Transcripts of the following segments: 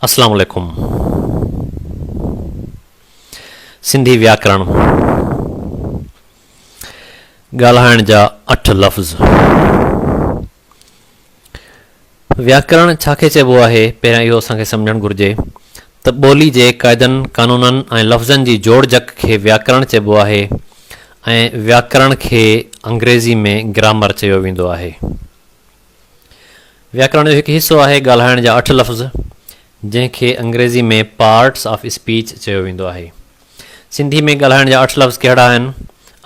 अस्सलाम वालेकुम। सिंधी व्याकरण ॻाल्हाइण जा 8 लफ़्ज़। व्याकरण छाखे चइबो आहे, पहिरियां इहो असांखे सम्झणु घुरिजे त ॿोली जे क़ाइदनि कानूननि ऐं लफ़्ज़नि जी जोड़जक खे व्याकरण चइबो आहे ऐं व्याकरण खे अंग्रेज़ी में ग्रामर चयो वेंदो आहे। व्याकरण जो हिकु हिसो आहे ॻाल्हाइण जा 8 लफ़्ज़, जंहिंखे अंग्रेज़ी में पार्ट्स ऑफ स्पीच चयो वेंदो आहे। सिंधी में ॻाल्हाइण जा 8 लफ़्ज़ कहिड़ा आहिनि,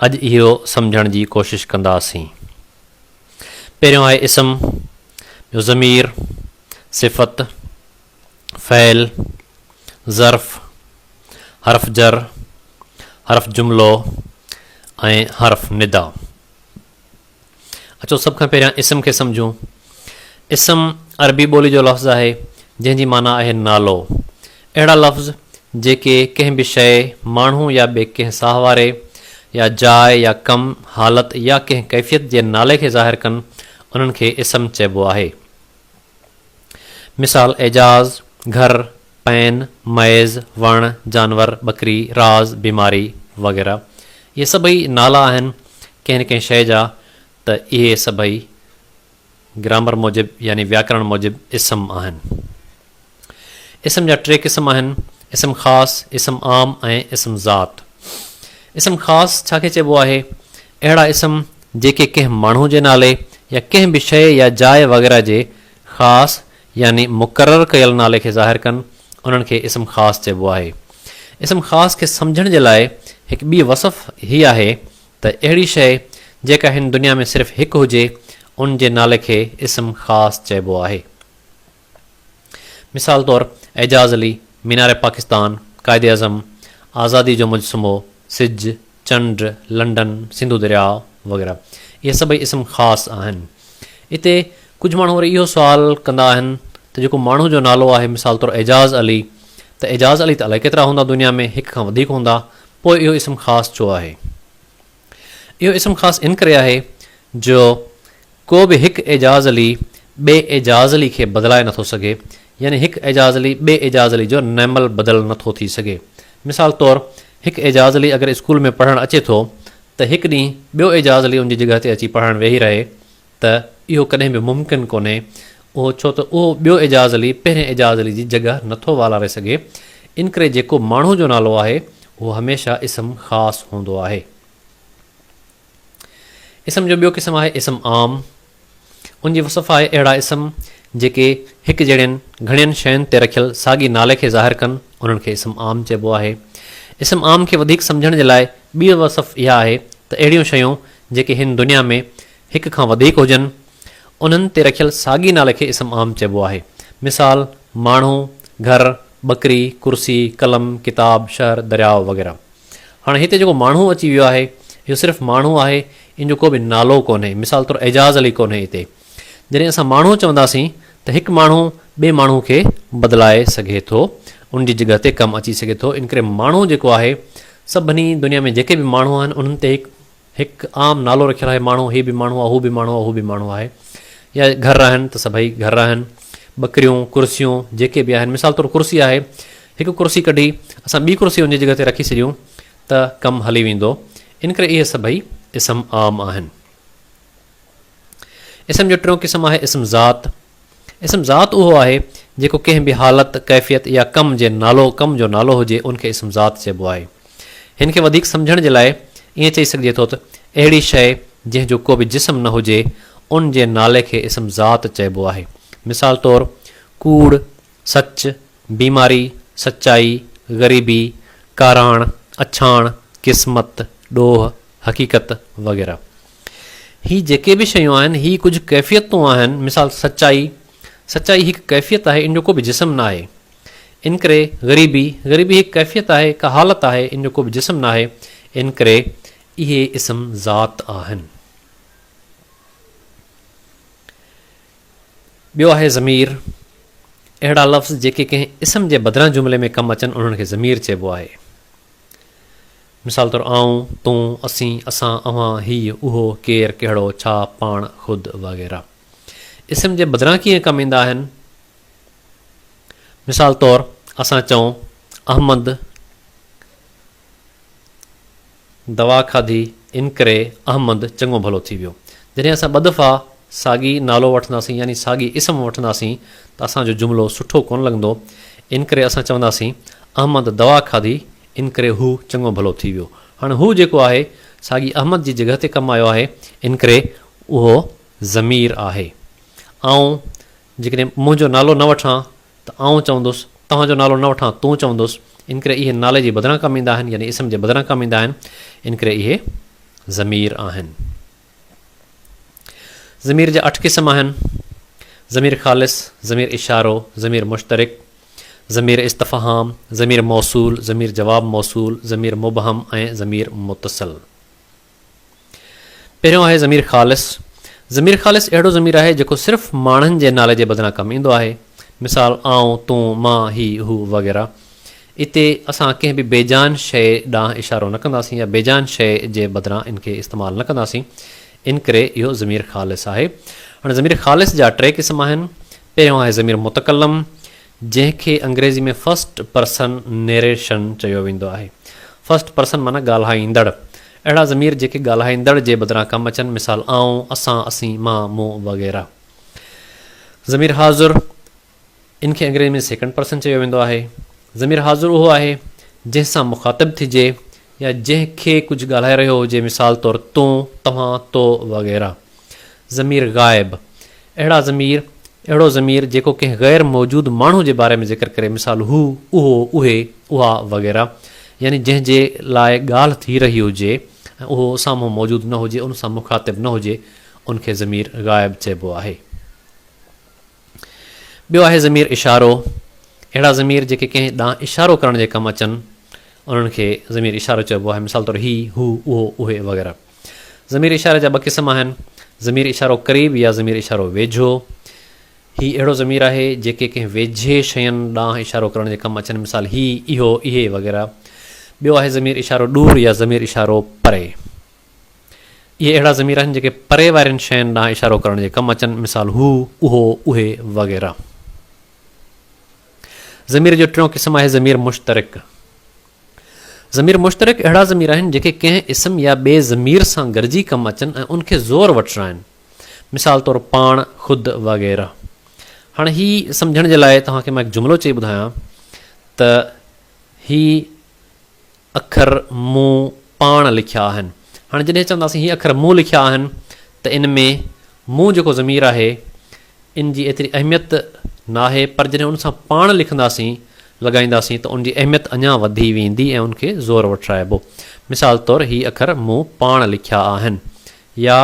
अॼु इहो सम्झण जी कोशिशि कंदासीं। पहिरियों आहे इस्म, ॿियो ज़मीर, सिफ़त, फ़ैल, ज़र्फ़, हर्फ़ जर, हर्फ़ जुमिलो ऐं हर्फ़ निदा। अचो सभ खां पहिरियां इस्म खे सम्झूं। इस्म अरबी ॿोली जो लफ़्ज़ आहे जंहिंजी माना आहे नालो। अहिड़ा लफ़्ज़ जेके कंहिं बि शइ, माण्हू या ॿिए कंहिं साह वारे या जाइ या कम, हालत या कंहिं कैफ़ियत जे नाले खे ज़ाहिर कनि, उन्हनि खे इस्म चइबो आहे। मिसाल एजाज़, घर, पैन, मैज़, वण, जानवर, बकरी, राज़, बीमारी वग़ैरह। इहे सभई नाला आहिनि कंहिं न कंहिं शइ जा, त इहे सभई ग्रामर मूजिबि यानी व्याकरण मूजिबि इस्म आहिनि। इस्म जा 3 क़िस्म आहिनि, इस्म ख़ासि, इस्म आम ऐं इस्म ज़ात। इस्म ख़ासि छाखे चइबो आहे? अहिड़ा इस्म जेके कंहिं माण्हू जे नाले या कंहिं बि शइ या जाइ वग़ैरह जे ख़ासि यानी मुक़ररु कयल नाले खे ज़ाहिर कनि, उन्हनि खे इस्म ख़ासि चइबो आहे। इस्म ख़ासि खे सम्झण जे लाइ हिकु ॿी वसफ़ हीअ आहे त अहिड़ी शइ जेका हिन दुनिया में सिर्फ़ु हिकु हुजे, उन जे नाले खे इस्म ख़ासि चइबो आहे। मिसाल तौरु एजाज़ अली, मीनार पाकिस्तान, क़ाइद आज़म, आज़ादी जो मुजसमो, सिज, चंड, लंडन, सिंधु दरिया वग़ैरह। इहे सभई इस्म ख़ासि आहिनि। हिते कुझु माण्हू वरी इहो सुवालु कंदा आहिनि त जेको माण्हू जो नालो आहे, मिसाल तौरु एजाज़ अली, त एजाज़ अली त अलाए केतिरा हूंदा दुनिया में, हिक खां वधीक हूंदा, पोइ इहो इस्म ख़ासि छो आहे? इहो इस्म ख़ासि इन करे आहे जो को बि हिकु एजाज़ अली ॿिए एजाज़ अली खे बदिलाए नथो सघे, यानी हिकु एजाज़ अली ॿिए एजाज़ अली जो नैमल बदल नथो थी सघे। मिसाल तौरु हिकु एजाज़ अली अगरि स्कूल में पढ़णु अचे थो, त हिकु ॾींहुं ॿियो एजाज़ अली उनजी जॻह ते अची पढ़णु वेही रहे, त इहो कॾहिं बि मुमकिन कोन्हे। उहो छो त उहो ॿियो एजाज़ अली पहिरें एजाज़ अली जी जॻह नथो वालारे सघे। इन करे जेको माण्हू जो नालो आहे, उहो हमेशह इस्म ख़ासि हूंदो आहे। इस्म जो ॿियो क़िस्म आहे इस्म आम। उनजी वसफ़ आहे अहिड़ा इस्म जेके हिकु जहिड़ियुनि घणियुनि शयुनि ते रखियल साॻी नाले खे ज़ाहिर कनि, उन्हनि खे इस्म आम चइबो आहे। इस्म आम खे वधीक सम्झण जे लाइ ॿी वसफ़ इहा आहे त अहिड़ियूं शयूं जेके हिन दुनिया में हिक खां वधीक हुजनि, उन्हनि ते रखियल साॻी नाले खे इस्म आम चइबो आहे। मिसाल माण्हू, घर, बकरी, कुर्सी, कलम, किताब, शहर, दरियाव वग़ैरह। हाणे हिते जेको माण्हू अची वियो आहे, इहो सिर्फ़ु माण्हू आहे, इन जो को बि नालो कोन्हे। मिसाल तौरु एजाज़ अली कोन्हे हिते। जॾहिं असां माण्हू चवंदासीं त हिकु माण्हू ॿिए माण्हू खे बदिलाए सघे थो, उन जी जॻह ते कमु अची सघे थो। इन करे माण्हू जेको आहे, सभिनी दुनिया में जेके बि माण्हू आहिनि, उन्हनि ते हिकु आम नालो रखियलु आहे। माण्हू हीउ बि माण्हू आहे, हू बि माण्हू आहे, हू बि माण्हू आहे। या घर आहिनि त सभई घर आहिनि। बकरियूं, कुर्सियूं जेके बि आहिनि, मिसाल तौरु कुर्सी आहे, हिकु कुर्सी कढी असां ॿी कुर्सी उनजी जॻह ते रखी छॾियूं त कमु हली वेंदो। इन करे इहे सभई इस्म आम आहिनि। इस्म जो 3 क़िस्म आहे इस्म ज़ात। इस्म ज़ात उहो आहे जेको कंहिं बि हालत, कैफ़ियत या कम जो नालो हुजे, उनखे इस्म ज़ात चइबो आहे। हिन खे वधीक सम्झण जे लाइ ईअं चई सघिजे थो त अहिड़ी शइ जंहिंजो को बि जिस्म न हुजे, उन जे नाले खे इस्म ज़ात चइबो आहे। मिसाल तौरु कूड़, सच, बीमारी, सचाई, ग़रीबी, काराण, अछाण, क़िस्मत, ॾोह, हक़ीक़त वग़ैरह। ही जेके बि शयूं आहिनि, ही कुझु कैफ़ियतूं आहिनि। मिसाल सचाई हिकु कैफ़ियत आहे, इन जो को बि जिस्म न आहे। इन करे ग़रीबी हिकु कैफ़ियत आहे, हिकु हालत आहे, इन जो को बि जिस्म न आहे। इन करे इहे इस्म ज़ात आहिनि। ॿियो आहे ज़मीर। अहिड़ा लफ़्ज़ जेके कंहिं इस्म जे बदिरां जुमिले में कमु अचनि, उन्हनि खे ज़मीर चइबो आहे। मिसाल तौरु आऊं, तूं, असीं, असां, अव्हां, हीउ, उहो, केरु, कहिड़ो, छा, पाण, ख़ुदि वग़ैरह। इस्म जे बदिरां कीअं कमु ईंदा आहिनि? मिसाल तौरु असां चऊं अहमद दवा खाधी इन करे अहमद चङो भलो थी वियो। जॾहिं असां ॿ दफ़ा साॻी नालो वठंदासीं यानी साॻी इस्म वठंदासीं त असांजो जुमिलो सुठो कोन लॻंदो। इन करे असां चवंदासीं अहमद दवा खाधी इन करे हू चङो भलो थी वियो। हाणे हू जेको आहे साॻी अहमद जी जॻह ते कमु आयो आहे, इन करे उहो ज़मीर आहे। ऐं जेकॾहिं मुंहिंजो नालो न वठां त आउं चवंदुसि, तव्हांजो नालो न वठां तूं चवंदुसि, इन करे इहे नाले जे बदिरां कमु ईंदा आहिनि, यानी इस्म जे बदिरां कमु ईंदा आहिनि, इन करे इहे ज़मीर आहिनि। ज़मीर जा 8 क़िस्म आहिनि: ज़मीर ख़ालिस, ज़मीर इशारो, ज़मीर मुश्तरिक, ज़मीर इस्तफ़हाम, ज़मीर मौसूल, ज़मीर जवाब मौसूल, ज़मीर मुबहम ऐं ज़मीर मुतसिल। पहिरियों आहे ज़मीर ख़ालिस। ज़मीर ख़ालिस अहिड़ो ज़मीर आहे जेको सिर्फ़ु माण्हुनि जे नाले जे बदिरां कमु ईंदो आहे। मिसाल आउं, तूं, मां, ही, हू वग़ैरह। इते असां कंहिं बि बेजान शइ ॾांहुं इशारो न कंदासीं या बेजान शइ जे बदिरां इन खे इस्तेमालु न कंदासीं, इन करे इहो ज़मीर ख़ालिस आहे। हाणे ज़मीर ख़ालिस जा 3 क़िस्म आहिनि। पहिरियों आहे ज़मीर मुतकल्लम, जंहिंखे अंग्रेज़ी में फस्ट पर्सन नेरेशन चयो वेंदो आहे। फस्ट पर्सन माना ॻाल्हाईंदड़। अहिड़ा ज़मीर जेके ॻाल्हाईंदड़ जे बदिरां कमु अचनि, मिसाल आउं, असां, असीं, मां, मूं वग़ैरह। ज़मीर हाज़ुर, इनखे अंग्रेज़ी में सेकंड पर्सन चयो वेंदो आहे। ज़मीर हाज़ुर उहो आहे जंहिंसां मुखातिब थिजे या जंहिंखे कुझु ॻाल्हाए रहियो हुजे, मिसाल तौरु तूं, तव्हां, तो वग़ैरह। ज़मीर ग़ाइब, अहिड़ो ज़मीर जेको कंहिं ग़ैर मौजूदु माण्हू जे बारे में ज़िक्र करे, मिसाल हू, उहो, उहे, उहा वग़ैरह, यानी जंहिंजे लाइ ॻाल्हि थी रही हुजे ऐं उहो साम्हूं मौजूदु न हुजे, उन सां मुखातिब न हुजे, उनखे ज़मीर ग़ाइब चइबो आहे। ॿियो आहे ज़मीर इशारो। अहिड़ा ज़मीर जेके कंहिं ॾांहुं इशारो करण जे कमु अचनि, उन्हनि खे ज़मीर इशारो चइबो आहे। मिसाल तौरु ही, हू, उहो, उहे वग़ैरह। ज़मीर इशारे जा 2 क़िस्म आहिनि: ज़मीर इशारो क़रीब या ज़मीर इशारो वेझो। ही अहिड़ो ज़मीर आहे जेके कंहिं वेझे शयुनि ॾांहुं इशारो करण जे कमु अचनि, मिसाल ही, इहो, इहे वग़ैरह। ॿियो आहे ज़मीर इशारो दूर या ज़मीर इशारो परे। इहे अहिड़ा ज़मीर आहिनि जेके परे वारनि शयुनि ॾांहुं इशारो करण जे कमु अचनि, मिसाल हू, उहो, उहे वग़ैरह। ज़मीर जो 3 क़िस्म आहे ज़मीर मुश्तरिक। ज़मीर मुश्तरिक अहिड़ा ज़मीर आहिनि जेके कंहिं इस्म या ॿिए ज़मीर सां गॾिजी कमु अचनि ऐं उनखे ज़ोर वठिणा आहिनि, मिसाल तौरु पाण, ख़ुदि वग़ैरह। हाणे ही सम्झण जे लाइ तव्हांखे मां हिकु जुमिलो चई ॿुधायां त ही अखर मूं पाण लिखिया आहिनि। हाणे जॾहिं चवंदासीं ही अखर मूं लिखिया आहिनि त इन में मूं जेको ज़मीर आहे इन जी एतिरी अहमियत न आहे, पर जॾहिं उन सां पाण लिखंदासीं, लॻाईंदासीं त उनजी अहमियत अञा वधी वेंदी ऐं उनखे ज़ोर वठाइबो। मिसाल तौरु ही अखर मूं पाण लिखिया आहिनि, या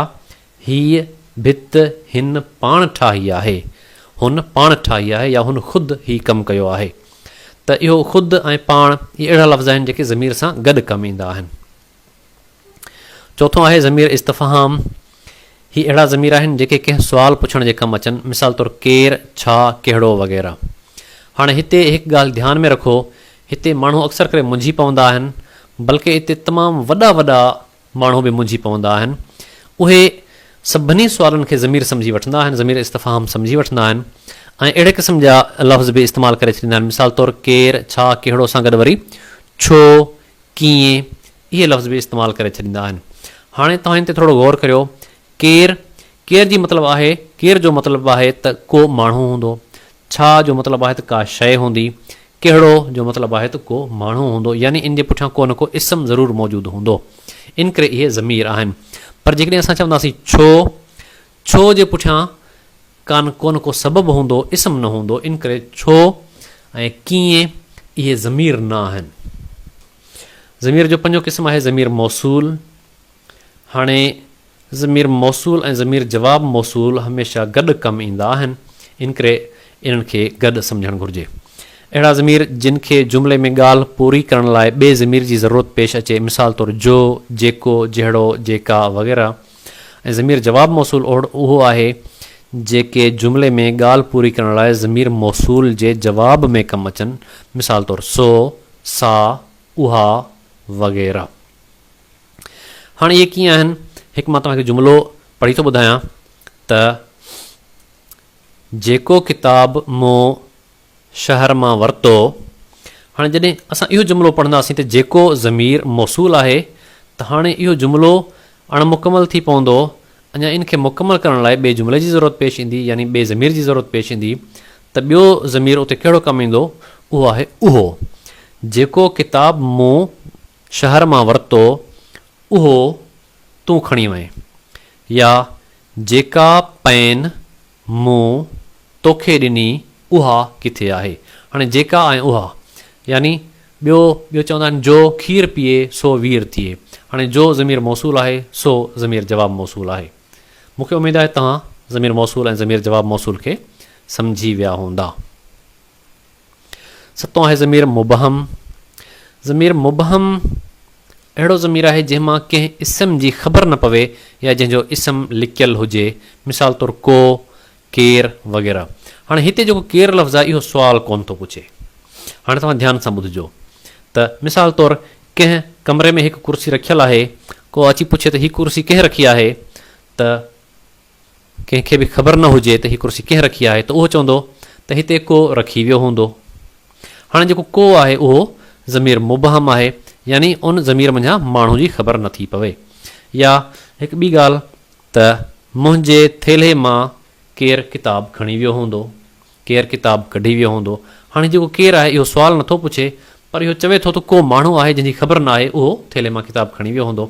हीअ भित हिन पाण ठाही आहे, हुन पाण ठाही आहे, या हुन ख़ुदि ही कमु कयो आहे। त इहो ख़ुदि ऐं पाण इहे अहिड़ा लफ़्ज़ आहिनि जेके ज़मीर सां गॾु कमु ईंदा आहिनि। चौथों आहे ज़मीर इस्तफ़हाम। ही अहिड़ा ज़मीर आहिनि जेके कंहिं सुवाल पुछण जे कमु अचनि, मिसाल तौरु केरु, छा, कहिड़ो वग़ैरह। हाणे हिते हिकु ॻाल्हि ध्यानु में रखो, हिते माण्हू अक्सर करे मुंझी पवंदा आहिनि, बल्कि हिते तमामु वॾा वॾा माण्हू बि मुंझी पवंदा आहिनि। उहे सभिनी सुवालनि खे ज़मीर सम्झी वठंदा आहिनि, ज़मीर इस्तफ़हाम सम्झी वठंदा आहिनि ऐं अहिड़े क़िस्म जा लफ़्ज़ बि इस्तेमालु करे छॾींदा आहिनि। मिसाल तौरु केरु, छा, कहिड़ो सां गॾु वरी छो, कीअं, इहे लफ़्ज़ बि इस्तेमालु करे छॾींदा आहिनि। हाणे तव्हां हिन ते थोरो गौर करियो। केरु जी मतिलबु आहे, केरु जो मतिलबु आहे त को माण्हू हूंदो, छा जो मतिलबु आहे त का शइ हूंदी, कहिड़ो जो मतिलबु आहे त को माण्हू हूंदो, यानी इन जे पुठियां को न को इस्म ज़रूरु मौजूदु हूंदो। इन करे इहे ज़मीर आहिनि। पर जेकॾहिं असां चवंदासीं छो जे पुठियां को न को सबबु हूंदो, इस्म न हूंदो, इन करे छो ऐं कीअं इहे ज़मीर न आहिनि। ज़मीर जो 5 क़िस्म आहे ज़मीर मौसूल। हाणे ज़मीर मौसूल ऐं ज़मीर जवाब मौसूल हमेशह गॾु कमु ईंदा आहिनि, इन करे इन्हनि खे गॾु सम्झणु घुरिजे। अहिड़ा ज़मीर जिन खे जुमिले में ॻाल्हि पूरी करण लाइ ॿिए ज़मीर जी ज़रूरत पेश अचे, मिसाल तौरु जो, जेको, जहिड़ो, जेका वग़ैरह। ऐं ज़मीर जवाब मौसूल उहो आहे जेके जुमिले में ॻाल्हि पूरी करण लाइ ज़मीर मौसूल जे जवाब में कमु अचनि, मिसाल तौरु सो, सा, उहा वग़ैरह। हाणे इहे कीअं आहिनि? हिकु मां तव्हांखे जुमिलो पढ़ी थो ॿुधायां त जेको किताब मूं शहर मां वरितो। हाणे जॾहिं असां इहो जुमिलो पढ़ंदासीं त जेको ज़मीर मौसूल आहे त हाणे इहो जुमिलो अणमुकमल थी पवंदो। अञा इनखे मुकमल करण लाइ ॿिए जुमिले जी ज़रूरत पेश ईंदी, यानी ॿिए ज़मीर जी ज़रूरत पेश ईंदी। त ॿियो ज़मीर उते कहिड़ो कमु ईंदो? उहो आहे उहो। जेको किताब मूं शहर मां वरितो उहो तूं खणी वएं, या जेका पेन मूं तोखे ॾिनी उहा किथे आहे। हाणे जेका ऐं उहा, यानी ॿियो चवंदा आहिनि जो खीर पीए सो वीर थिए। हाणे जो ज़मीर मौसूल आहे सो ज़मीर जवाब मौसूल आहे। मूंखे उमेद आहे तव्हां ज़मीर मौसूल ऐं ज़मीर जवाब मौसूल खे सम्झी विया हूंदा। सतों आहे ज़मीर मुबहम। ज़मीर मुबहम अहिड़ो ज़मीर आहे जंहिंमां कंहिं इस्म जी ख़बर न पवे या जंहिंजो इस्म लिकियल हुजे, मिसाल तौरु को, केरु वग़ैरह। हाणे हिते जेको केरु लफ़्ज़ आहे इहो सुवालु कोन थो पुछे। हाणे तव्हां ध्यानु सां ॿुधिजो त मिसाल तौरु कंहिं कमरे में हिकु कुर्सी रखियलु आहे, को अची पुछे त हीअ कुर्सी कंहिं रखी आहे, त कंहिंखे बि ख़बर न हुजे त हीअ कुर्सी कंहिं रखी आहे, त उहो चवंदो त हिते को रखी वियो हूंदो। हाणे जेको को आहे उहो ज़मीर मुबहम आहे, यानी उन ज़मीर मंझां माण्हू जी ख़बर नथी पवे। या हिकु ॿी ॻाल्हि त मुंहिंजे थेले मां केरु किताबु खणी वियो हूंदो, केरु किताबु कढी वियो हूंदो। हाणे जेको केरु आहे इहो सुवालु नथो पुछे, पर इहो चवे थो त को माण्हू आहे जंहिंजी ख़बर न आहे, उहो थेले मां किताबु खणी वियो हूंदो।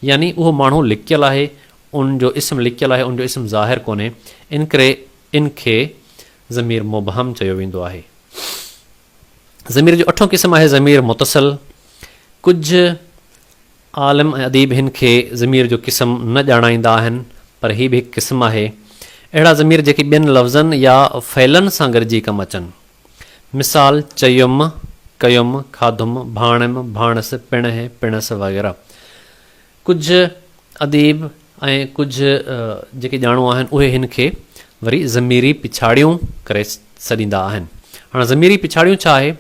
यानी उहो माण्हू लिकियलु आहे, उन जो इस्म लिकियलु आहे, उन जो इस्म ज़ाहिर कोन्हे। इन करे इनखे ज़मीर मुबहम चयो वेंदो आहे। ज़मीर जो अठों क़िस्म आहे ज़मीर मुतसिल। कुझु आलिम ऐं अदीब हिन खे ज़मीर जो क़िस्म न ॼाणाईंदा आहिनि, पर हीअ बि हिकु क़िस्म आहे। अहिड़ा ज़मीर जेके ॿियनि लफ़्ज़नि या फ़इलनि सां गॾिजी कमु अचनि, मिसाल चयुमि, कयुमि, खाधुमि, भाणियमि, भाणसि, पिणहि, पिणसि वग़ैरह। कुझु अदीब ऐं कुझु जेके ॼाणू आहिनि उहे हिन खे वरी ज़मीरी पिछाड़ियूं करे छॾींदा आहिनि। हाणे ज़मीरी पिछाड़ियूं छा आहे?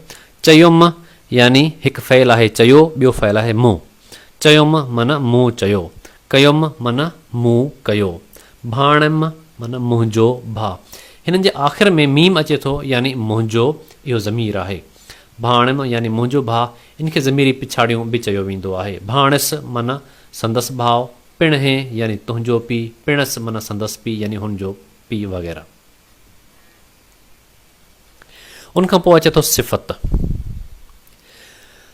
चयुमि यानी हिकु फ़इल आहे चयो, ॿियो फ़इल आहे मूं। चयुमि माना मूं चयो, कयुमि माना मूं कयो, भाणियमि माना मुंहिंजो भाउ। हिननि जे आख़िर में मीम अचे थो, यानी मुंहिंजो, इहो ज़मीर आहे। भाणियमि यानी मुंहिंजो भाउ, इनखे ज़मीरी पिछाड़ियूं बि चयो वेंदो आहे। भाणसि माना संदसि भाउ, पिणहि यानी तुंहिंजो पीउ, पिणसि माना संदसि पीउ यानी हुनजो पीउ वग़ैरह। उनखां पोइ अचे थो सिफ़त।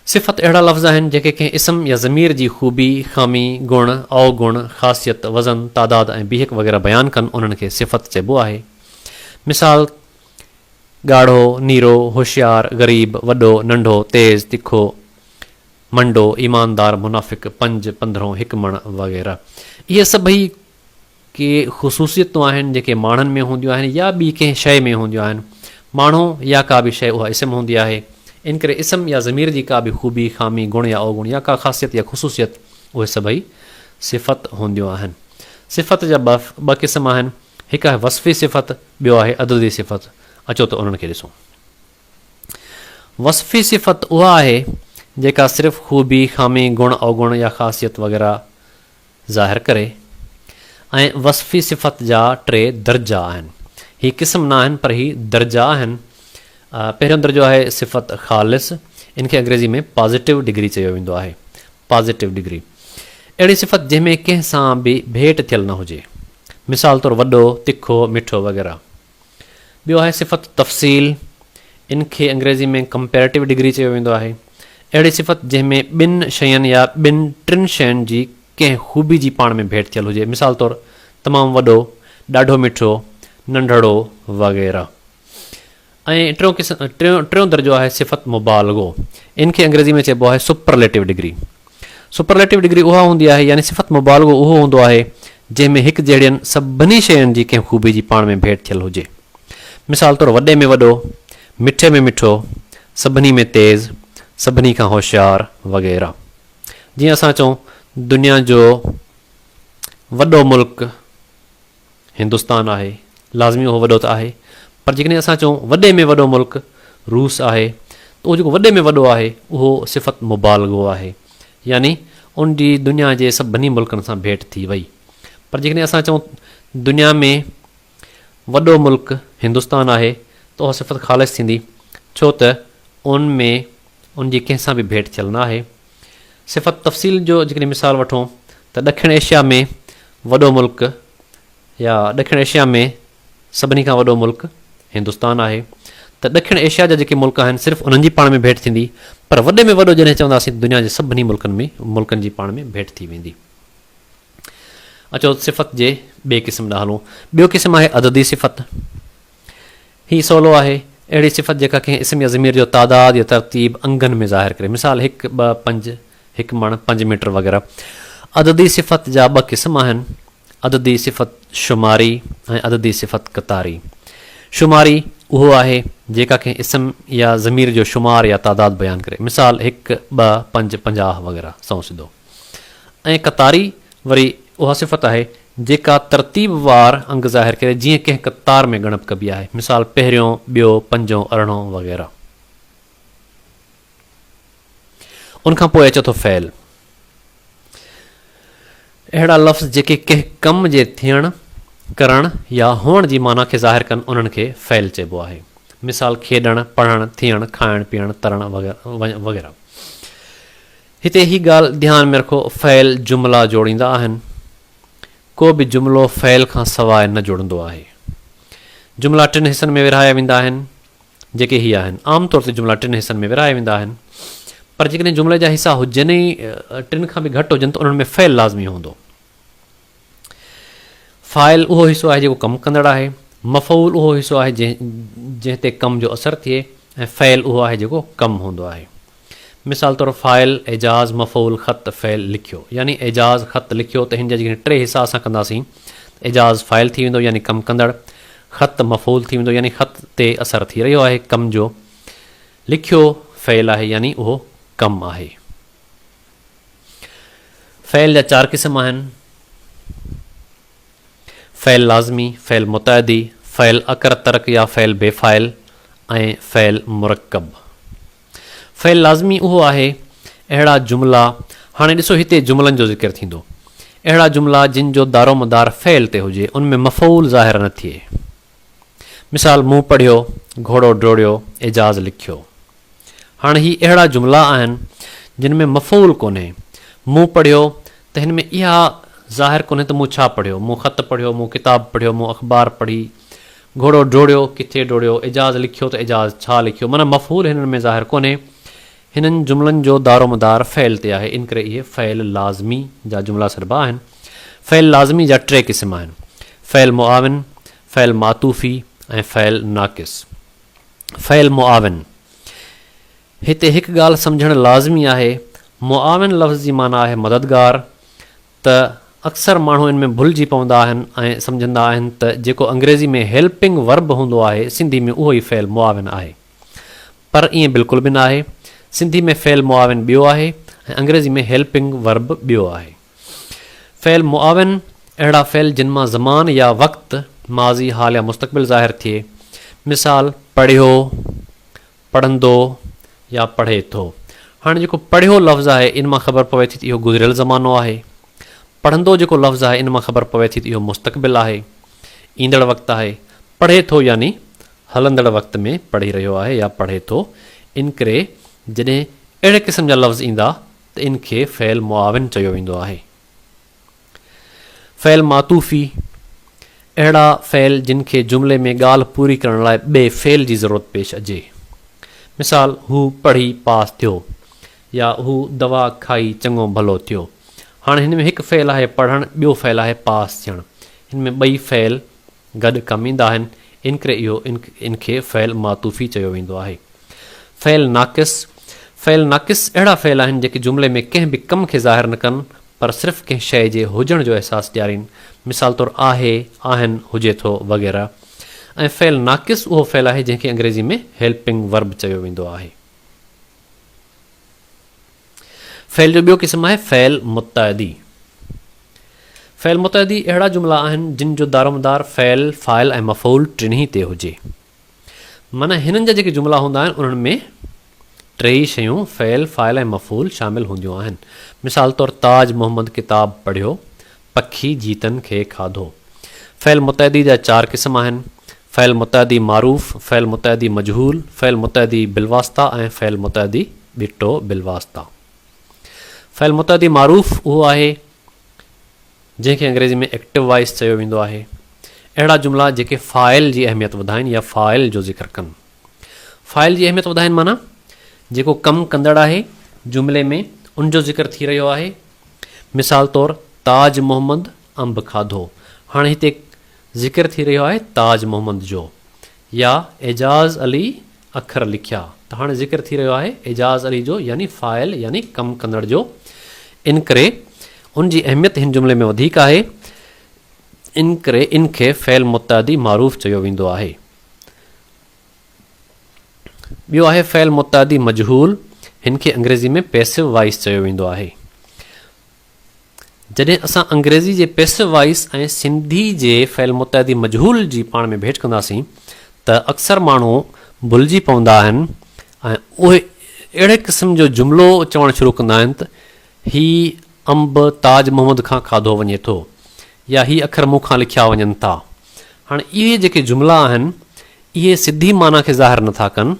सिफ़त अहिड़ा लफ़्ज़ आहिनि जेके कंहिं इस्म या ज़मीर जी ख़ूबी, ख़ामी, गुण, अवगुण, ख़ासियत, वज़न, तादाद ऐं बीहक वग़ैरह बयानु कनि, उन्हनि खे सिफ़त चइबो आहे। मिसाल ॻाढ़ो, नीरो, होशियारु, ग़रीब, वॾो, नंढो, तेज़, तिखो, मंडो, ईमानदार, मुनाफ़िक़, 5, 15, हिकमण वग़ैरह। इहे सभई के ख़ुसूसियतूं आहिनि जेके माण्हुनि में हूंदियूं आहिनि या ॿी कंहिं शइ में हूंदियूं आहिनि। माण्हू या का बि शइ उहा इस्म हूंदी आहे। इन करे इस्म या ज़मीर जी का बि ख़ूबी, ख़ामी, गुण या अवगुण या का ख़ासियत या ख़ुसूसियत, उहे सभई सिफ़त हूंदियूं आहिनि। सिफ़त जा ॿ क़िस्म आहिनि, हिकु आहे वस्फ़ी सिफ़त, ॿियो आहे अददी सिफ़त। अचो त उन्हनि खे ॾिसूं। वस्फ़ी सिफ़त उहा आहे जेका सिर्फ़ु ख़ूबी, ख़ामी, गुण, अवगुण या ख़ासियत वग़ैरह ज़ाहिर करे। ऐं वस्फ़ी सिफ़त जा 3 दर्जा आहिनि। हीअ क़िस्म न आहिनि, पर हीअ दर्जा आहिनि। पहिरियों दर्जो आहे सिफ़त ख़ालिस, इनखे अंग्रेज़ी में पॉज़िटिव डिग्री चयो वेंदो आहे। पॉज़िटिव डिग्री अहिड़ी सिफ़त जंहिंमें कंहिं सां बि भेट थियल न हुजे, मिसाल तौरु वॾो, तिखो, मिठो वग़ैरह। ॿियो आहे सिफ़त तफ़सील, इनखे अंग्रेज़ी में कंपेरेटिव डिग्री चयो वेंदो आहे। अहिड़ी सिफ़त जंहिंमें 2 शयुनि या 2-3 शयुनि जी कंहिं ख़ूबी जी पाण में भेट थियल हुजे, मिसाल तौरु तमामु वॾो, ॾाढो मिठो, नंढड़ो वग़ैरह। ऐं टियों दर्जो आहे सिफ़त मुबालगो, इनखे अंग्रेज़ी में चइबो आहे सुपरलेटिव डिग्री। सुपरलेटिव डिग्री उहा हूंदी आहे, यानी सिफ़त मुबालगो उहो हूंदो आहे जंहिंमें हिकु जहिड़ियुनि सभिनी शयुनि जी कंहिं ख़ूबी जी पाण में भेट थियल हुजे, मिसाल तौरु वॾे में वॾो, मिठे में मिठो, सभिनी में तेज़, सभिनी खां होशियारु वग़ैरह। जीअं असां चऊं दुनिया जो वॾो मुल्क हिंदुस्तान आहे, लाज़मी उहो वॾो त आहे, पर जेकॾहिं असां चऊं वॾे में वॾो मुल्क रूस आहे, त उहो जेको वॾे में वॾो आहे उहो सिफ़त मुबालगो आहे, यानी उन जी दुनिया जे सभिनी मुल्कनि सां भेट थी वई। पर जेकॾहिं असां चऊं दुनिया में वॾो मुल्क हिंदुस्तान आहे, त उहा सिफ़त ख़ालिस थींदी, छो त उन में उनजी कंहिंसां बि भेट थियल न आहे। सिफ़त तफ़सील जो जेकॾहिं मिसाल वठूं त ॾखिण एशिया में वॾो मुल्क या ॾखिण एशिया में सभिनी खां वॾो मुल्क हिंदुस्तान आहे, त ॾखिण एशिया जा जेके मुल्क आहिनि सिर्फ़ु उन्हनि जी पाण में भेट थींदी, पर वॾे में वॾो जॾहिं चवंदासीं दुनिया जे सभिनी मुल्कनि जी पाण में भेट थी वेंदी। अचो सिफ़त जे ॿिए क़िस्म ॾांहुं हलूं। ॿियो क़िस्म आहे अददी सिफ़त। हीउ सवलो आहे, अहिड़ी सिफ़त जेका कंहिं इस्म या ज़मीर जो तादाद या तरतीब अंगनि में ज़ाहिर करे, मिसाल 1, 2, 5, 1 मण, 5 मीटर वग़ैरह। अददी सिफ़त जा 2 क़िस्म आहिनि, अददी सिफ़त शुमारी ऐं अददी सिफ़त क़तारी। शुमारी उहो आहे जेका कंहिं इस्म या ज़मीर जो शुमार या तादाद बयानु करे, मिसाल 1, 2, 5, 50 वग़ैरह सौ सिधो। ऐं क़तारी वरी उहा सिफ़त आहे जेका तरतीब वार अंग ज़ाहिर करे, जीअं कंहिं क़तार में ॻणप कबी आहे, मिसाल 1, 2, 5, 18 वग़ैरह। उनखां पोइ अचे थो फ़ैल। अहिड़ा लफ़्ज़ जेके कंहिं कम जे थियण, करण या हुअण जी माना खे ज़ाहिर कनि, उन्हनि खे फ़ैल चइबो आहे, मिसाल खेॾणु, पढ़णु, थियणु, खाइणु पीअणु, तरणु वग़ैरह। हिते ही ॻाल्हि ध्यान में रखो, फ़ैल जुमिला जोड़ींदा आहिनि, को बि जुमिलो फ़ैल खां सवाइ न जुड़ंदो आहे। जुमिला 3 हिसनि में विरहाया वेंदा आहिनि, जेके ही आहिनि। आमतौर ते जुमिला 3 हिसनि में विरहाया वेंदा आहिनि, पर जेकॾहिं जुमिले जा हिसा हुजनि ई 3 खां बि घटि हुजनि त उन्हनि में फ़ैल लाज़मी हूंदो। फ़ाइल उहो हिसो आहे जेको कमु कंदड़ आहे, मफ़ऊल उहो हिसो आहे जंहिं ते कम जो असरु थिए, ऐं फ़ैल उहो आहे जेको कमु हूंदो आहे। मिसाल तौरु फ़ाइल एजाज़, मफ़ऊल ख़त, फ़ैल लिखियो, यानी एजाज़ ख़त लिखियो त हिन जा जेकॾहिं 3 हिसा असां कंदासीं, एजाज़ फ़ाइल थी वेंदो यानी कमु कंदड़, ख़त मफ़ऊल थी वेंदो यानी ख़त ते असरु थी रहियो आहे कम जो, लिखियो फ़ैल आहे यानी उहो कमु आहे। फ़ैल जा 4 क़िस्म आहिनि, फ़ैल लाज़मी, फ़ैल मुतअदी, फ़ैल अकर तरक या फ़ैल बेफ़ाइल ऐं फ़ैल मुरकब। फ़ैल लाज़मी उहो आहे अहिड़ा जुमिला, हाणे ॾिसो हिते जुमिलनि जो ज़िक्र थींदो, अहिड़ा जुमिला जिन जो दारोमदार फ़ैल ते हुजे, उनमें मफ़ऊल ज़ाहिर न थिए। मिसाल मूं पढ़ियो, घोड़ो डोड़ियो, एजाज़ लिखियो। हाणे ही अहिड़ा जुमिला आहिनि जिन में मफ़ऊल कोन्हे। मूं पढ़ियो त हिन में इहा ज़ाहिर कोन्हे त मूं छा पढ़ियो, मूं ख़त पढ़ियो, मूं किताब पढ़ियो, मूं अख़बार पढ़ी। घोड़ो डोड़ियो, किथे डोड़ियो, एजाज़ लिखियो त एजाज़ छा लिखियो, माना मफ़ऊल हिननि में ज़ाहिर कोन्हे। हिननि जुमिलनि जो दारोमदार फ़ैल ते आहे, इन करे इहे फ़ैल लाज़मी जा जुमिला सॾिबा आहिनि। फ़ैल लाज़मी जा 3 क़िस्म आहिनि, फ़ैल मुआविन, फ़ैल मातूफ़ी ऐं फ़ैल नाक़िस। फ़ैल मुआविन, हिते हिकु ॻाल्हि सम्झणु लाज़मी आहे, मुआविन लफ़्ज़ जी माना आहे मददगार, त अक्सर माण्हू इन में भुलिजी पवंदा आहिनि ऐं सम्झंदा आहिनि त जेको अंग्रेज़ी में हेल्पिंग वर्ब हूंदो आहे, सिंधी में उहो ई फ़ैल मुआविन आहे, पर ईअं बिल्कुलु बि न आहे। सिंधी में फ़ैल मुआविन ॿियो आहे ऐं अंग्रेज़ी में हेल्पिंग वर्ब ॿियो आहे। फ़ैल मुआविन अहिड़ा फ़ैल जिन मां ज़मान या वक़्तु, माज़ी, हाल या मुस्तक़बिल ज़ाहिर थिए, मिसाल पढ़ियो, पढ़ंदो या पढ़े थो। हाणे जेको पढ़ियो लफ़्ज़ आहे इन मां ख़बर पवे थी त इहो गुज़िरियल ज़मानो आहे, पढ़ंदो जेको लफ़्ज़ आहे इन मां ख़बर पवे थी त इहो मुस्तक़बिल आहे, ईंदड़ वक़्तु आहे। पढ़े थो यानी हलंदड़ वक़्त में पढ़ी रहियो आहे या पढ़े थो। इन करे जॾहिं अहिड़े क़िस्म जा लफ़्ज़ ईंदा त इन खे फ़ैल मुआविन चयो वेंदो आहे। फ़ैल मातूफ़ी, अहिड़ा फ़ैल जिन खे जुमिले में ॻाल्हि पूरी करण लाइ ॿिए फ़ैल जी ज़रूरत पेश अचे। मिसाल हू पढ़ी पास थियो या हू दवा खाई चङो भलो थियो। हाणे हिन में हिकु फ़ैल आहे पढ़णु, ॿियो फ़ैल आहे पास थियणु, हिन में 2 फ़ैल गॾु कमु ईंदा आहिनि, इन करे इहो इन खे फ़ैल मातूफ़ी चयो वेंदो आहे। फ़ैल नाक़िस, फ़ैल नाक़िस अहिड़ा फ़ैल आहिनि जेके जुमिले में कंहिं बि कम खे ज़ाहिर न कनि, पर सिर्फ़ु कंहिं शइ जे हुजण जो अहसासु ॾियारीनि, मिसाल तौरु आहे, आहिनि, हुजे थो वग़ैरह। ऐं फ़ैल नाक़िस उहो फ़ैल आहे जंहिंखे अंग्रेज़ी में हेल्पिंग वर्ब चयो वेंदो आहे। फ़ैल जो ॿियो क़िस्म आहे फ़ैल मुतअदी। फ़ैल मुतअदी अहिड़ा जुमिला आहिनि जिन जो दारोमदार फ़ैल, फ़ाइल ऐं मफ़ऊल टिन्ही ते हुजे। माना हिननि जा जेके जुमिला हूंदा आहिनि उन्हनि में 3 शयूं फ़ैल, फ़ाइल ऐं मफ़ऊल शामिल हूंदियूं आहिनि। मिसाल तौरु ताज मोहम्मद किताब पढ़ियो, पखी जीतनि खे खाधो। फ़ैल मुतअदी जा 4 क़िस्म आहिनि, फ़ैल मुतअदी मारूफ़, फ़ैल मुतअदी मजहूल, फ़ैल मुतअदी बिलवास्ता ऐं फ़ैल मुतअदी बिटो बिलवास्ता। फ़ैल मुतअदी मारूफ़ उहो आहे जंहिंखे अंग्रेज़ी में एक्टिव वॉइस चयो वेंदो आहे। अहिड़ा जुमिला जेके फ़ाइल जी अहमियत वधाइनि या फ़ाइल जो ज़िक्र कनि। फ़ाइल जी अहमियत वधाइनि माना जेको कमु कंदड़ आहे जुमिले में उनजो ज़िक्र थी रहियो आहे। मिसाल तौरु ताज मोहम्मद अंब खाधो, हाणे हिते ज़िक्र थी रहियो आहे ताज मोहम्मद जो, या एजाज़ अली अखर लिखिया, त हाणे ज़िक्र थी रहियो आहे एजाज़ अली जो यानी फ़ाइल यानी कमु कंदड़ जो। इन करे उनजी अहमियत हिन जुमिले में वधीक आहे। इन करे इनखे फ़ैल मुतअदी मारूफ़ चयो वेंदो आहे। ॿियो आहे फ़ैल मुतअदी मजहूल, हिन खे अंग्रेज़ी में पैसिव वॉइस चयो वेंदो आहे। जॾहिं असां अंग्रेज़ी जे पैसिव वॉइस ऐं सिंधी जे फ़ैल मुतअदी मजहूल जी पाण में भेट कंदासीं त अक्सर माण्हू भुलिजी पवंदा आहिनि ऐं उहे अहिड़े क़िस्म जो जुमिलो चवणु शुरू कंदा आहिनि त हीउ अंब ताज मोहम्मद खां खाधो वञे थो, या हीअ अखर मूं खां लिखिया वञनि था। हाणे इहे जेके जुमिला आहिनि इहे सिधी माना खे ज़ाहिर नथा कनि,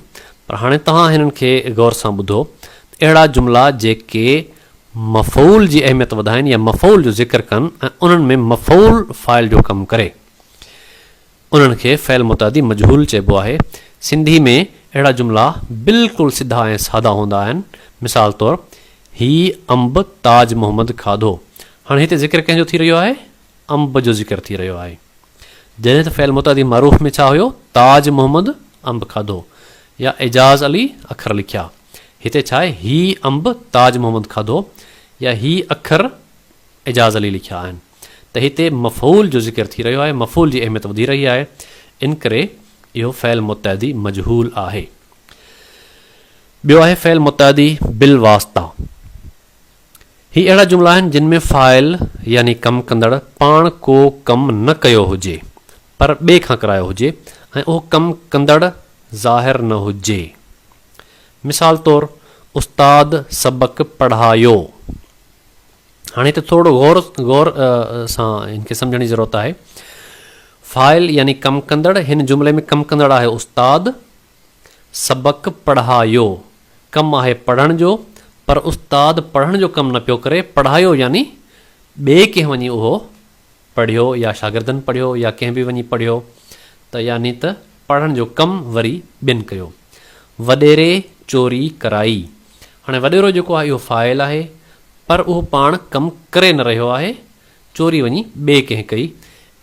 पर हाणे तव्हां हिननि खे गौर सां ॿुधो। अहिड़ा जुमिला जेके मफ़ऊल जी अहमियत वधाइनि या मफ़ऊल जो ज़िक्र कनि ऐं उन्हनि में मफ़ऊल फ़ाइल जो कमु करे, उन्हनि खे फ़ैल मुतअदी मजहूल चइबो आहे। सिंधी में अहिड़ा जुमिला बिल्कुलु सिधा ऐं सादा हूंदा आहिनि। मिसाल तौरु हीउ अंब ताज मोहम्मद खाधो, हाणे हिते ज़िक्र कंहिंजो थी रहियो आहे अंब जो ज़िक्र थी रहियो आहे। जॾहिं त फ़ैल मुतअदी मारूफ़ में छा हुयो ताज मोहम्मद अंब खाधो या एजाज़ अली अखर लिखिया। हिते छा आहे हीउ अंब ताज मोहम्मद खाधो या हीउ अखर एजाज़ अली लिखिया आहिनि, त हिते मफ़ऊल जो ज़िक्र थी रहियो आहे, मफ़ऊल जी अहमियत वधी रही आहे। इन करे इहो फ़ैल मुतअदी मजहूल आहे। ॿियो आहे फ़ैल मुतअदी बिलवास्ता। ही अहिड़ा जुमिला आहिनि जिन में फ़ाइल यानी कमु कंदड़ पाण को कमु न कयो हुजे पर ॿिए खां करायो हुजे ऐं उहो कमु कंदड़ ज़ाहिर न हुजे। मिसाल तौरु उस्ताद सबक़ पढ़ायो। हाणे हिते थोरो गौर सां हिनखे सम्झण जी ज़रूरत आहे। फ़ाइल यानी कमु कंदड़, हिन जुमिले में कमु कंदड़ आहे उस्ताद, सबक़ पढ़ायो कमु आहे पढ़ण जो, पर उस्ताद पढ़ण जो कमु न पियो करे, पढ़ायो यानी ॿिए कंहिं वञी उहो पढ़ियो या शागिर्दनि पढ़ियो या कंहिं बि वञी पढ़ियो, त यानी त पढ़ण जो कमु वरी ॿियनि कयो। वॾेरे चोरी कराई, हाणे वॾेरो जेको आहे इहो फ़ाइल आहे पर उहो पाण कमु करे न रहियो आहे, चोरी वञी ॿिए कंहिं कई।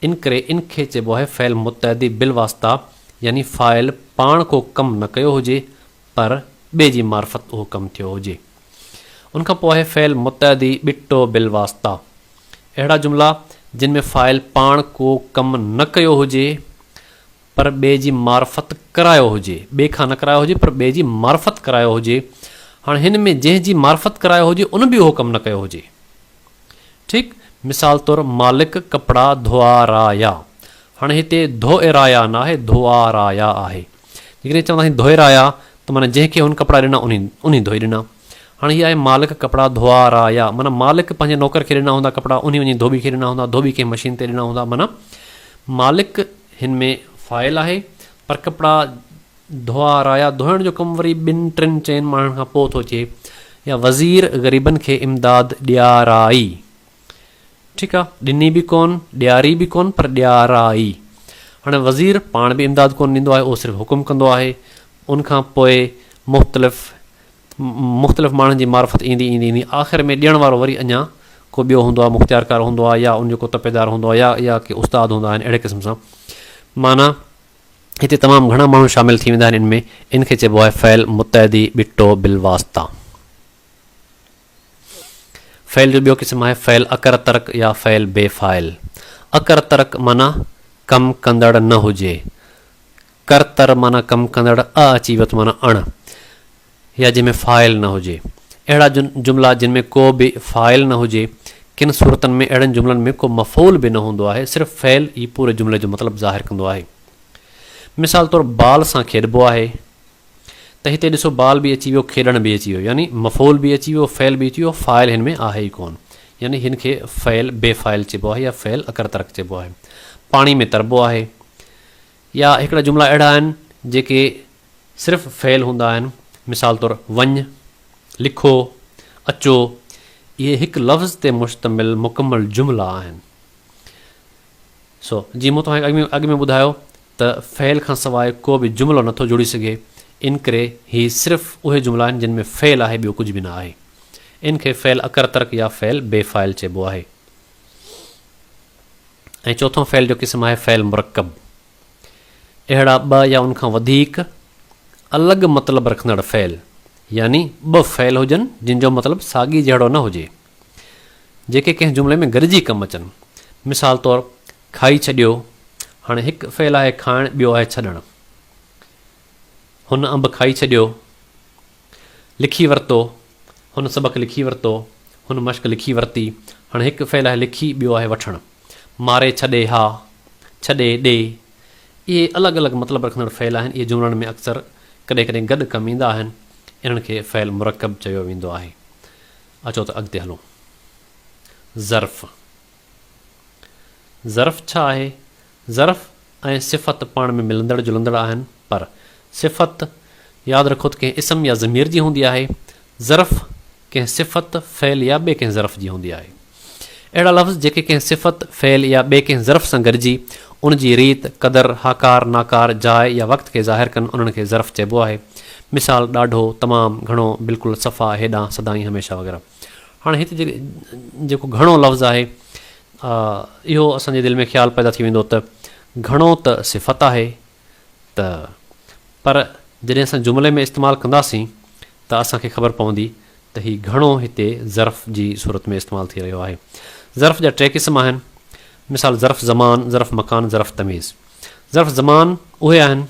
इन करे इनखे चइबो आहे फ़ैल मुतअदी बिलवास्ता, यानी फ़ाइल पाण को कमु न कयो हुजे पर ॿिए जी मार्फत उहो कमु थियो हुजे। उनखां पोइ आहे फ़ैल मुतअदी बिटो बिलवास्ता। अहिड़ा जुमिला जिन में फ़ाइल पाण को कमु न कयो हुजे पर ॿिए जी मार्फत करायो हुजे, ॿिए खां न करायो हुजे पर ॿिए जी मार्फत करायो हुजे। हाणे हिन में जंहिंजी मार्फत करायो हुजे उन बि उहो कमु न कयो हुजे। ठीकु, मिसाल तौरु मालिक कपिड़ा धोआराया। हाणे हिते धोएराया न आहे, धोआराया आहे। जेकॾहिं चवंदासीं धोएराया त माना जंहिंखे हुन कपिड़ा ॾिना उन धोई ॾिना। हाणे हीअ आहे मालिक कपिड़ा धोआराया, माना मालिक पंहिंजे नौकर खे ॾिना हूंदा कपिड़ा, उन वञी धोबी खे ॾिना हूंदा, धोबी कंहिं मशीन ते ॾिना हूंदा। माना मालिक हिन में फ़ाइल आहे पर कपिड़ा धोआराया, धोइण जो कमु वरी ॿिनि टिनि चइनि माण्हुनि खां पोइ थो अचे। या वज़ीर ग़रीबनि खे इमदाद ॾियाराई। ठीकु आहे, ॾिनी बि कोन, ॾियारी बि कोन, पर ॾियाराई। हाणे वज़ीर पाण बि इमदाद कोन ॾींदो आहे, उहो सिर्फ़ु हुकुम कंदो आहे। उनखां पोइ मुख़्तलिफ़ माण्हुनि जी मार्फत ईंदी ईंदी ईंदी आख़िर में ॾियण वारो वरी अञा को ॿियो हूंदो आहे, मुख़्तियारकार हूंदो आहे, या उनजो को तपेदार हूंदो आहे, या के उस्ताद हूंदा आहिनि। अहिड़े क़िस्म सां माना हिते तमामु घणा माण्हू शामिल थी वेंदा आहिनि इनमें। इनखे चइबो आहे फ़ैल मुतअदी बिटो बिलवास्ता। फ़ैल जो ॿियो क़िस्म आहे फ़ैल अकर तरक या फ़ैल बेफ़ाइल। अकर तरक माना कमु कंदड़ न हुजे, करतर माना कमु कंदड़, अची वियो त माना अण, या जंहिंमें फ़ाइल न हुजे। अहिड़ा जुमिला जिन में को बि फ़ाइल न हुजे, किन सूरतनि में अहिड़नि जुमिलनि में को मफ़ऊल बि न हूंदो आहे, सिर्फ़ु फ़ैल ई पूरे जुमिले जो मतिलबु ज़ाहिर कंदो आहे। मिसाल तौरु बाल सां खेॾिबो आहे, त हिते ॾिसो बाल बि अची वियो, खेॾण बि अची वियो, यानी मफ़ऊल बि अची वियो, फ़ैल बि अची वियो, फ़ाइल हिन में आहे ई कोन, यानी हिन खे फ़ैल बेफ़ाइल चइबो आहे या फ़ैल अकर तरक चइबो आहे। पाणी में तरबो आहे, या हिकिड़ा जुमिला अहिड़ा आहिनि जेके सिर्फ़ु फ़ेल हूंदा आहिनि। मिसाल तौरु वञु, लिखो, अचो, इहे हिकु लफ़्ज़ ते मुश्तमिल मुकमल जुमिला आहिनि। जीअं मूं तव्हांखे अॻु में ॿुधायो त फ़ेल खां सवाइ को बि जुमिलो नथो जुड़ी सघे, इन करे हीअ सिर्फ़ु उहे जुमिला आहिनि जिन में फ़ेल आहे, ॿियो कुझु बि न आहे। इन खे फ़ेल अकर तर्क या फ़ेल बेफ़ाइल चइबो आहे। ऐं चोथों फ़ेल जो क़िस्म आहे फ़ेल मुरकब। अहिड़ा ॿ या उनखां वधीक अलॻि मतिलबु रखंदड़ फ़ेल, यानी ॿ फ़ेल हुजनि जिन जो मतिलबु साॻी जहिड़ो न हुजे, जेके कंहिं जुमिले में गॾिजी कमु अचनि। मिसाल तौरु खाई छॾियो, हाणे हिकु फ़ेल आहे खाइणु, ॿियो आहे छॾणु। हुन अंबु खाई छॾियो। लिखी वरितो, हुन सबक़ु लिखी वरितो, हुन मश्क लिखी वरिती। हाणे हिकु फ़ेल आहे लिखी, ॿियो आहे वठणु। मारे छॾे हा, छॾे ॾे, इहे अलॻि अलॻि मतिलबु रखंदड़ फ़ेल आहिनि। इहे जुमिलनि में अक्सर कॾहिं कॾहिं गॾु कमु ईंदा आहिनि। इन्हनि खे फ़ेल मुरकब चयो वेंदो आहे। अचो त अॻिते हलूं। ज़र्फ़। ज़र्फ़ छा आहे? ज़र्फ़ ऐं सिफ़त पाण में मिलंदड़ जुलंदड़ आहिनि, पर सिफ़त यादि रखो त कंहिं इस्म या ज़मीर जी हूंदी आहे। ज़र्फ़ कंहिं सिफ़त, फ़ेल या ॿिए कंहिं ज़र्फ़ जी हूंदी आहे। अहिड़ा लफ़्ज़ जेके कंहिं सिफ़त, फ़ेल या ॿिए कंहिं ज़र्फ़ सां गॾिजी उन जी रीत, क़दर, हाकार, नाकार, जाइ या वक़्त खे ज़ाहिर कनि, उन्हनि खे ज़र्फ़ चइबो आहे। मिसाल ॾाढो, तमामु, घणो, बिल्कुलु, सफ़ा, हेॾां, सदाईं, हमेशह वग़ैरह। हाणे हिते जेको घणो लफ़्ज़ आहे, इहो असांजे दिलि में ख़्यालु पैदा थी वेंदो त घणो त सिफ़त आहे, पर जॾहिं असां जुमिले में इस्तेमालु कंदासीं त असांखे ख़बर पवंदी त हीउ घणो हिते ज़र्फ़ जी सूरत में इस्तेमालु थी रहियो आहे। ज़र्फ़ जा टे क़िस्म आहिनि। मिसाल ज़र्फ़ ज़मान, ज़र्फ़ मकान, ज़र्फ़ तमीज़। ज़र्फ़ ज़मान उहे आहिनि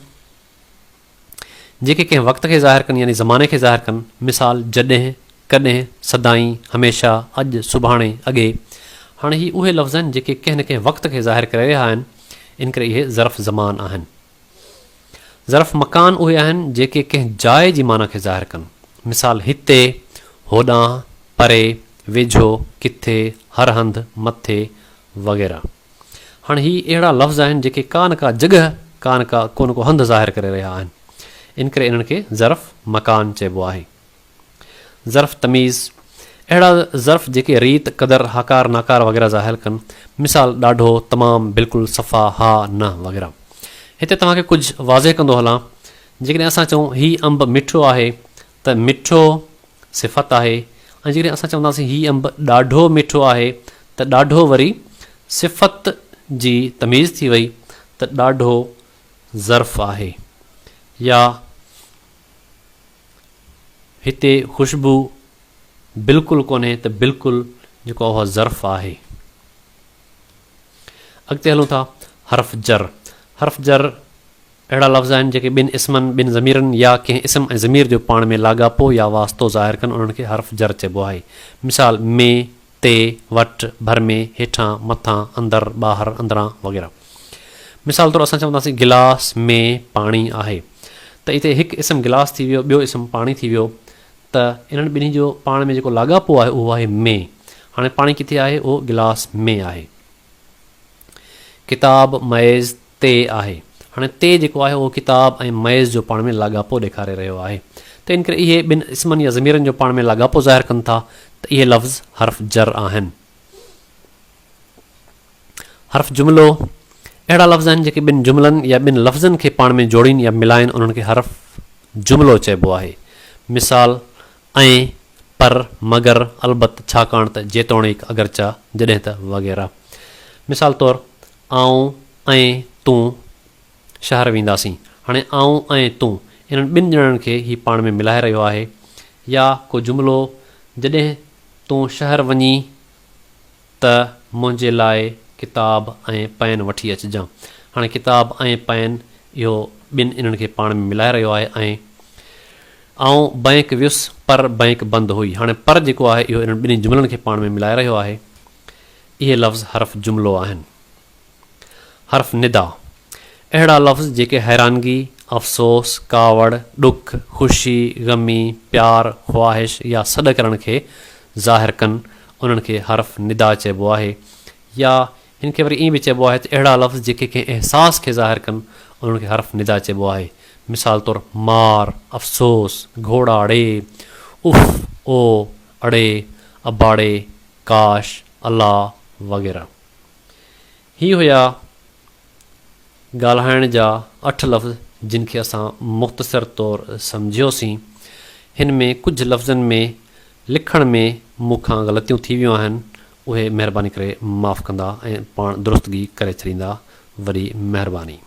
जेके कंहिं वक़्त खे ज़ाहिर कनि, यानी ज़माने खे ज़ाहिर कनि। मिसाल जॾहिं, कॾहिं, सदाईं, हमेशह, अॼु, सुभाणे, अॻे। हाणे ही उहे लफ़्ज़ आहिनि जेके कंहिं न कंहिं वक़्त खे ज़ाहिर करे रहिया आहिनि, इन करे इहे ज़र्फ़ ज़मान आहिनि। ज़र्फ़ मकान उहे आहिनि जेके कंहिं जाइ जी माना खे ज़ाहिर कनि। मिसाल हिते, होॾां, परे, वेझो, किथे, हर हंधि, मथे वग़ैरह। हाणे ही अहिड़ा लफ़्ज़ आहिनि जेके का न का जॻह, का न को हंधि ज़ाहिर करे रहिया आहिनि, इन करे इन्हनि खे ज़र्फ़ मकान चइबो आहे। ज़र्फ़ तमीज़ अहिड़ा ज़र्फ़ जेके रीत, क़दर, हाकार, नाकार वग़ैरह ज़ाहिर कनि। मिसाल ॾाढो, तमामु, बिल्कुलु, सफ़ा, हा, न वग़ैरह। हिते तव्हांखे कुझु वाज़े कंदो हलां। जेकॾहिं असां चऊं हीउ अंबु मिठो आहे, त मिठो सिफ़त आहे। ऐं जेकॾहिं असां चवंदासीं हीउ अंबु ॾाढो मिठो आहे, त ॾाढो वरी सिफ़त जी तमीज़ थी वई, त ॾाढो ज़र्फ़ आहे। या हिते ख़ुशबू बिल्कुलु कोन्हे, त बिल्कुलु जेको उहा ज़र्फ़ आहे। अॻिते हलूं था। हर्फ़ जर। हर्फ़ जर अहिड़ा लफ़्ज़ आहिनि जेके ॿिनि इस्मनि, ॿिनि ज़मीरनि या कंहिं इस्म ऐं ज़मीर जो पाण में लाॻापो या वास्तो ज़ाहिर कनि, उन्हनि खे हर्फ़ जर चइबो आहे। मिसाल में, ते, वटि, भर में, हेठां, मथां, अंदरि, ॿाहिरि, अंदरां वग़ैरह। मिसाल तौरु असां चवंदासीं गिलास में पाणी आहे, त हिते हिकु इस्म गिलास थी वियो, ॿियो इस्म पाणी थी वियो, त इन्हनि ॿिन्ही जो पाण में जेको लाॻापो आहे उहो आहे में। हाणे पाणी किथे आहे? उहो गिलास में आहे। किताब मएज़ ते आहे। हाणे ते जेको आहे उहो किताब ऐं मएज़ जो पाण में लाॻापो ॾेखारे रहियो आहे, त इन करे इहे ॿिनि इस्मनि या ज़मीरनि जो पाण में लाॻापो ज़ाहिर कनि था, त इहे लफ़्ज़ हर्फ़ जर आहिनि। हर्फ़ जुमिलो अहिड़ा लफ़्ज़ आहिनि जेके ॿिनि जुमिलनि या ॿिनि लफ़्ज़नि खे पाण में जोड़ीनि या मिलाइनि, उन्हनि खे हर्फ़ जुमिलो चइबो आहे। मिसाल ऐं, पर, मगर, अलबत, छाकाणि त, जेतोणीकि, अगरचा, जॾहिं त वग़ैरह। मिसाल तौरु आऊं ऐं तूं शहर वेंदासीं। हाणे आऊं ऐं तूं इन्हनि ॿिनि ॼणनि खे ही पाण में मिलाए रहियो आहे। या को जुमिलो जॾहिं तूं शहर वञी त मुंहिंजे लाइ किताब ऐं पेन वठी अचिजांइ। हाणे किताब ऐं पेन इहो ॿिनि इन्हनि खे पाण में मिलाए रहियो आहे। ऐं आऊं बैंक वियुसि, पर बैंक बंदि हुई। हाणे पर जेको आहे इहो इन्हनि ॿिन्ही जुमिलनि खे पाण में मिलाए रहियो आहे। इहे लफ़्ज़ हर्फ़ जुमिलो आहिनि। हर्फ़ निदा अहिड़ा लफ़्ज़ जेके हैरानगी, अफ़सोस, कावड़, ॾुख, ख़ुशी, ग़मी, प्यार, ख़्वाहिश या सॾ करण खे ज़ाहिर कनि, उन्हनि खे हर्फ़ निदा चइबो आहे। या हिन खे वरी ईअं बि चइबो आहे त अहिड़ा लफ़्ज़ जेके कंहिं अहसास खे ज़ाहिर कनि, उन्हनि खे हर्फ़ निदा चइबो आहे। मिसाल तौरु मार, अफ़सोस, घोड़ा अड़े, उफ़, ओ, अड़े, अबाड़े, काश, अलाह वग़ैरह। ही हुया ॻाल्हाइण जा 8 लफ़्ज़ जिन खे असां मुख़्तसिर तौरु सम्झियोसीं। हिन में कुझु लफ़्ज़नि में लिखण में मूंखां ग़लतियूं थी वियूं आहिनि, उहे महिरबानी करे माफ़ु कंदा ऐं पाण दुरुस्तगी करे छॾींदा। वरी महिरबानी।